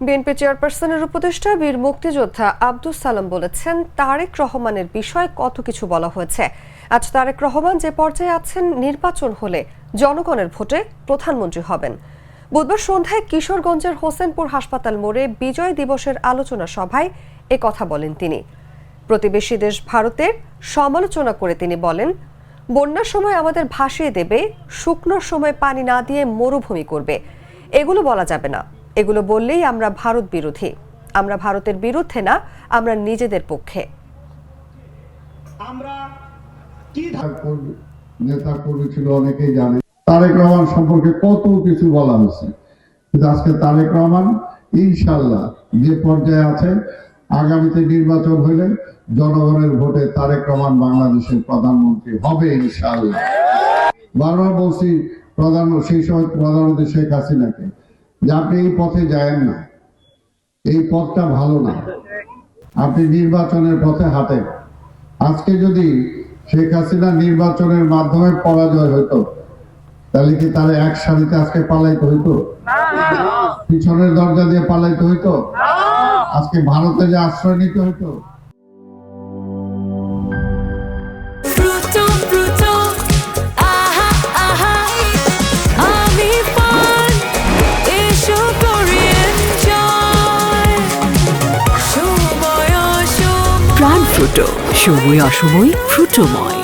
BNP চেয়ারপারসনের উপদেষ্টা বীর মুক্তিযোদ্ধা আব্দুস সালাম বলেছেন, তারেক রহমানের বিষয়ে কত কিছু বলা হয়েছে। আজ তারেক রহমান যে পর্যায়ে আছেন, নির্বাচন হলে জনগণের ভোটে প্রধানমন্ত্রী হবেন। বুধবার সন্ধ্যায় কিশোরগঞ্জের হোসেনপুর হাসপাতাল মোড়ে বিজয় দিবসের আলোচনা সভায় এ কথা বলেন তিনি। প্রতিবেশী দেশ ভারতের সমালোচনা করে তিনি বলেন, বন্যার সময় আমাদের ভাসিয়ে দেবে, শুকনোর সময় পানি না দিয়ে মরুভূমি করবে। এগুলো বলা যাবে না। এগুলো বললেই আমরা ভারত বিরোধী। আমরা ভারতের বিরুদ্ধে না, আমরা নিজেদের পক্ষে। নেতা কর্মী ছিল, অনেকেই জানে তারেক রহমান সম্পর্কে কত কিছু বলা হয়েছে, কিন্তু আজকে তারেক রহমান ইনশাআল্লাহ যে পর্যায়ে আছে, আগামীতে নির্বাচন হইলে জনগণের ভোটে তারেক রহমান বাংলাদেশের প্রধানমন্ত্রী হবে ইনশাআল্লাহ। বারবার বলছি সেই সময় প্রধানমন্ত্রী শেখ হাসিনাকে যে আপনি এই পথে যায়েন না, এই পথটা ভালো না, আপনি নির্বাচনের পথে হাঁটেন। আজকে যদি শেখ হাসিনা নির্বাচনের মাধ্যমে পরাজয় হতো, তাহলে কি তার এক সারিতে আজকে পালাইতে হইতো? পিছনের দরজা দিয়ে পালাইতে হইতো? আজকে ভারতে যে আশ্রয় নিতে হইতো? প্রাণ ফ্রুটো, সময় অসময় ফ্রুটোময়।